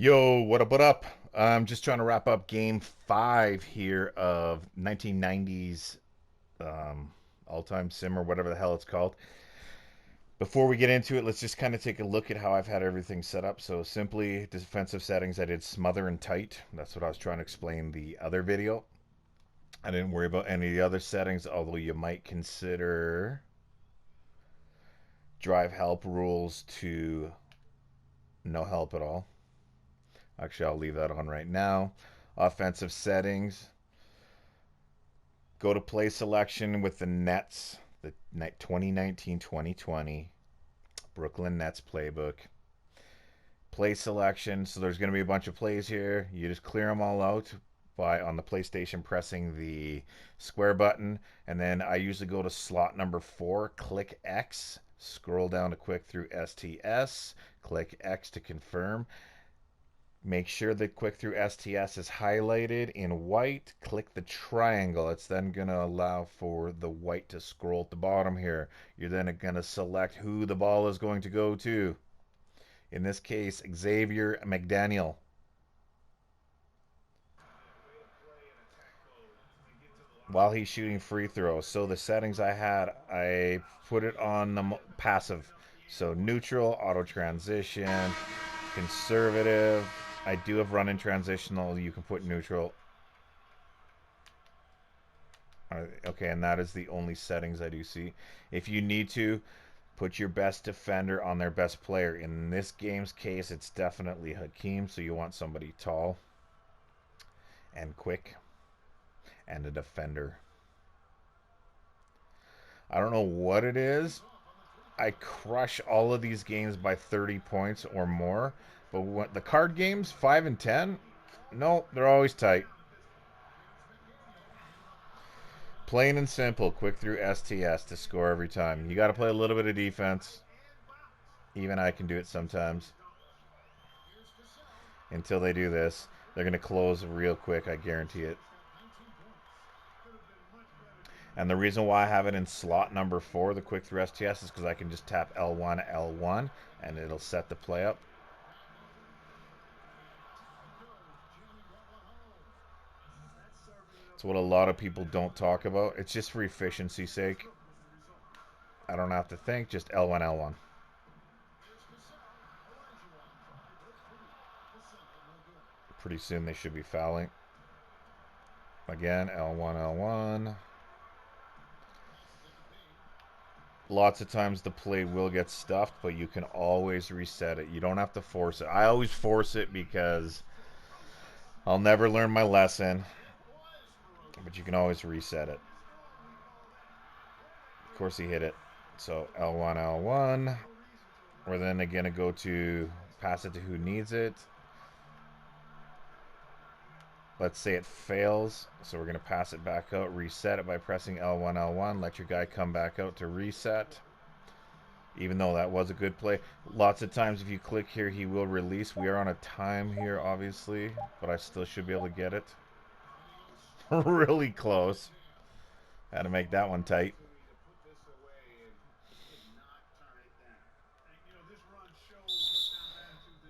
Yo, what up, what up? I'm just trying to wrap up game 5 here of 1990s um, all-time sim or whatever the hell it's called. Before we get into it, let's just kind of take a look at how I've had everything set up. So simply defensive settings, I did smother and tight. That's what I was trying to explain the other video. I didn't worry about any of the other settings, although you might consider drive help rules to no help at all. Actually, I'll leave that on right now. Offensive settings, go to play selection with the Nets, the 2019-2020 Brooklyn Nets playbook. Play selection, so there's going to be a bunch of plays here. You just clear them all out by on the PlayStation pressing the square button, and then I usually go to slot number 4, click X, scroll down to quick through STS, click X to confirm. Make sure the quick through STS is highlighted in white. Click the triangle. It's then going to allow for the white to scroll at the bottom here. You're then going to select who the ball is going to go to. In this case, Xavier McDaniel. While he's shooting free throws. So the settings I had, I put it on the passive. So neutral, auto transition, conservative. I do have run in transitional. You can put neutral. Okay, and that is the only settings I do see. If you need to, put your best defender on their best player. In this game's case, it's definitely Hakeem, so you want somebody tall and quick and a defender. I don't know what it is. I crush all of these games by 30 points or more, but when the card games, 5 and 10, no, they're always tight. Plain and simple, quick through STS to score every time. You got to play a little bit of defense. Even I can do it sometimes. Until they do this, they're going to close real quick, I guarantee it. And the reason why I have it in slot number 4, the quick through STS, is because I can just tap L1, L1, and it'll set the play up. It's what a lot of people don't talk about. It's just for efficiency's sake. I don't have to think, just L1, L1. Pretty soon they should be fouling. Again, L1, L1. Lots of times the play will get stuffed, but you can always reset it. You don't have to force it. I always force it because I'll never learn my lesson, but you can always reset it. Of course he hit it. So L1, L1. We're then going to go to pass it to who needs it. Let's say it fails, so we're going to pass it back out, reset it by pressing L1, L1. Let your guy come back out to reset. Even though that was a good play. Lots of times if you click here, he will release. We are on a time here, obviously, but I still should be able to get it. Really close. Had to make that one tight.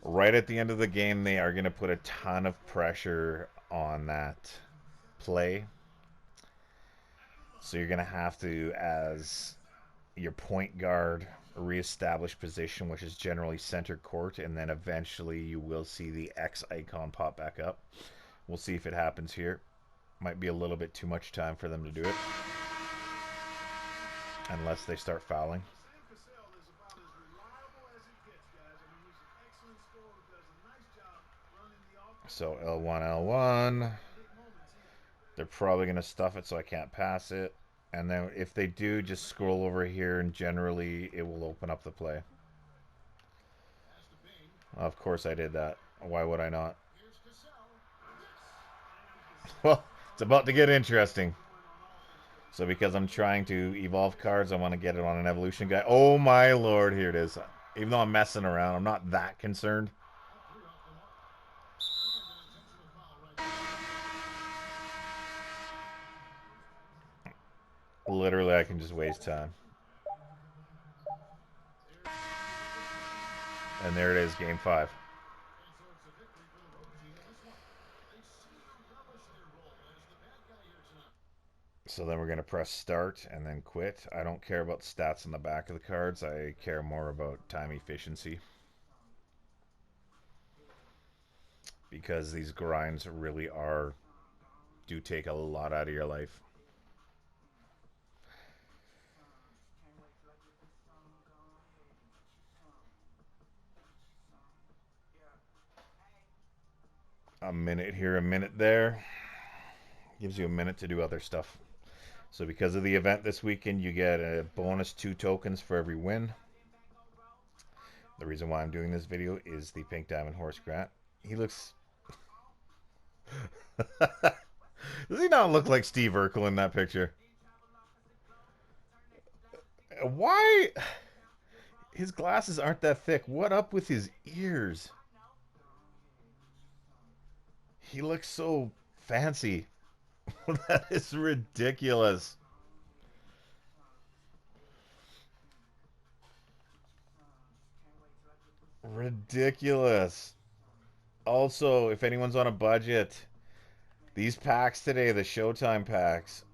Right at the end of the game, they are going to put a ton of pressure on that play. So you're going to have to, as your point guard, reestablish position, which is generally center court, and then eventually you will see the X icon pop back up. We'll see if it happens here. Might be a little bit too much time for them to do it, unless they start fouling. So L1, L1. They're probably going to stuff it, so I can't pass it. And then if they do, just scroll over here, and generally it will open up the play. Of course I did that. Why would I not? Well, it's about to get interesting. So because I'm trying to evolve cards, I want to get it on an evolution guy. Oh my lord, here it is. Even though I'm messing around, I'm not that concerned. Literally, I can just waste time. And there it is, game 5. So then we're going to press start and then quit. I don't care about stats on the back of the cards. I care more about time efficiency. Because these grinds really do take a lot out of your life. A minute here, a minute there. Gives you a minute to do other stuff. So because of the event this weekend, you get a bonus 2 tokens for every win. The reason why I'm doing this video is the Pink Diamond Horace Grant. He looks... Does he not look like Steve Urkel in that picture? Why? His glasses aren't that thick. What up with his ears? He looks so fancy. That is ridiculous. Ridiculous. Also, if anyone's on a budget, these packs today, the Showtime packs,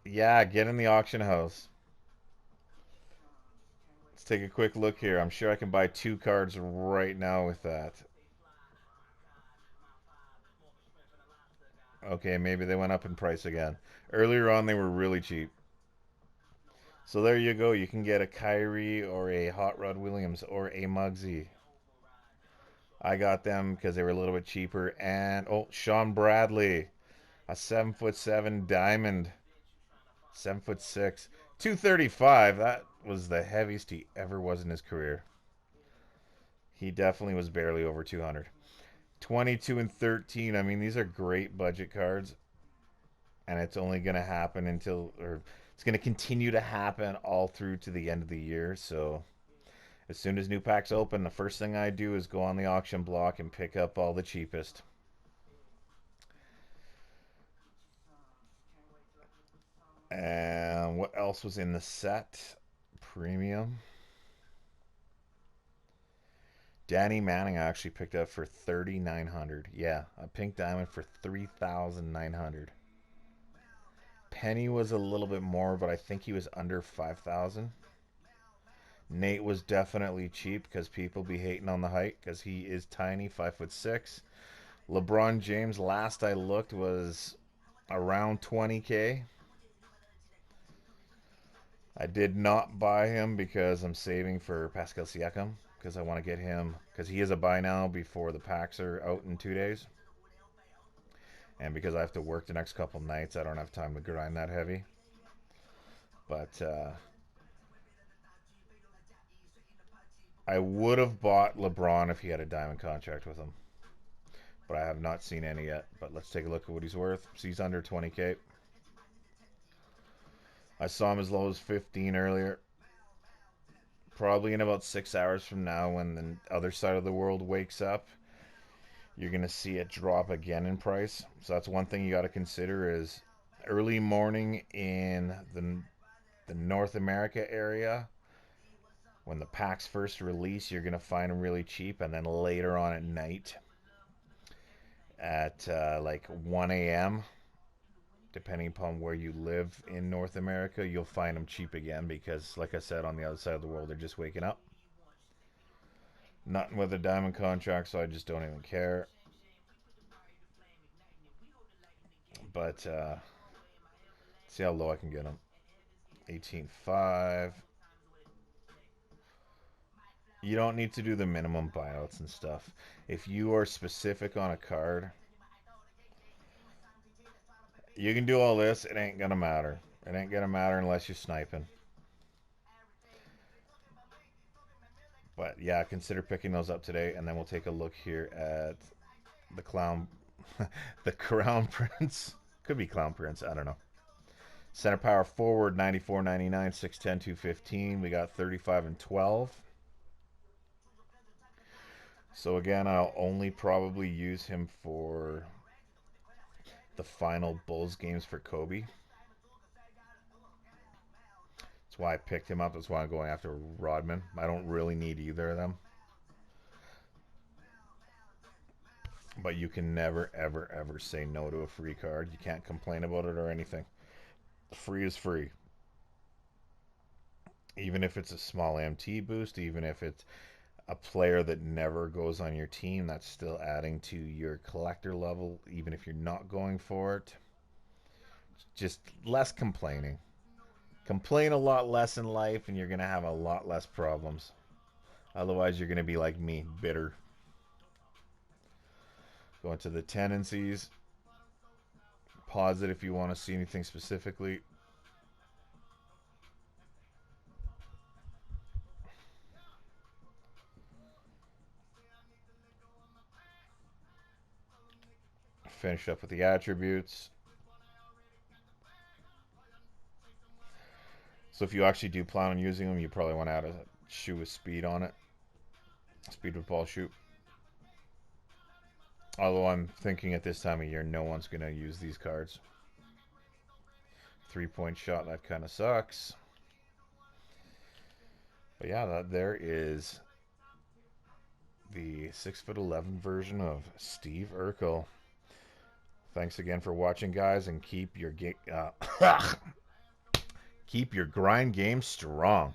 yeah, get in the auction house. Let's take a quick look here. I'm sure I can buy 2 cards right now with that. Okay, maybe they went up in price again. Earlier on, they were really cheap. So there you go. You can get a Kyrie or a Hot Rod Williams or a Muggsy. I got them because they were a little bit cheaper. And, oh, Sean Bradley. A 7'7" diamond. 7'6". 235. That was the heaviest he ever was in his career. He definitely was barely over 200. 22 and 13. I mean, these are great budget cards. And it's only going to happen or it's going to continue to happen all through to the end of the year. So as soon as new packs open, the first thing I do is go on the auction block and pick up all the cheapest. And what else was in the set? Premium. Danny Manning I actually picked up for $3,900. Yeah, a pink diamond for $3,900. Penny was a little bit more, but I think he was under $5,000. Nate was definitely cheap because people be hating on the height because he is tiny, 5'6". LeBron James, last I looked, was around 20K. I did not buy him because I'm saving for Pascal Siakam because I want to get him because he is a buy now before the packs are out in 2 days. And because I have to work the next couple nights, I don't have time to grind that heavy. But I would have bought LeBron if he had a diamond contract with him. But I have not seen any yet. But let's take a look at what he's worth. So he's under 20K. I saw him as low as 15 earlier. Probably in about 6 hours from now when the other side of the world wakes up, you're going to see it drop again in price. So that's one thing you got to consider is early morning in the North America area. When the packs first release, you're going to find them really cheap. And then later on at night at like 1 a.m., depending upon where you live in North America, you'll find them cheap again because, like I said, on the other side of the world, they're just waking up. Nothing with a diamond contract, so I just don't even care. But see how low I can get them. 18.5. You don't need to do the minimum buyouts and stuff. If you are specific on a card, you can do all this. It ain't gonna matter. It ain't gonna matter unless you're sniping. But yeah, consider picking those up today, and then we'll take a look here at the clown, the Crown Prince. Could be Clown Prince. I don't know. Center power forward 94.99, 6'10", 215. We got 35 and 12. So again, I'll only probably use him for the final Bulls games for Kobe. That's why I picked him up. That's why I'm going after Rodman. I don't really need either of them. But you can never, ever, ever say no to a free card. You can't complain about it or anything. Free is free. Even if it's a small MT boost, even if it's a player that never goes on your team, that's still adding to your collector level, even if you're not going for it. Just less complaining. Complain a lot less in life, and you're going to have a lot less problems. Otherwise, you're going to be like me, bitter. Go into the tendencies. Pause it if you want to see anything specifically. Finish up with the attributes. So if you actually do plan on using them, you probably want to add a shoe with speed on it. Speed with ball shoot. Although I'm thinking at this time of year, no one's going to use these cards. 3-point shot, that kind of sucks. But yeah, there is the 6'11" version of Steve Urkel. Thanks again for watching, guys, and keep your keep your grind game strong.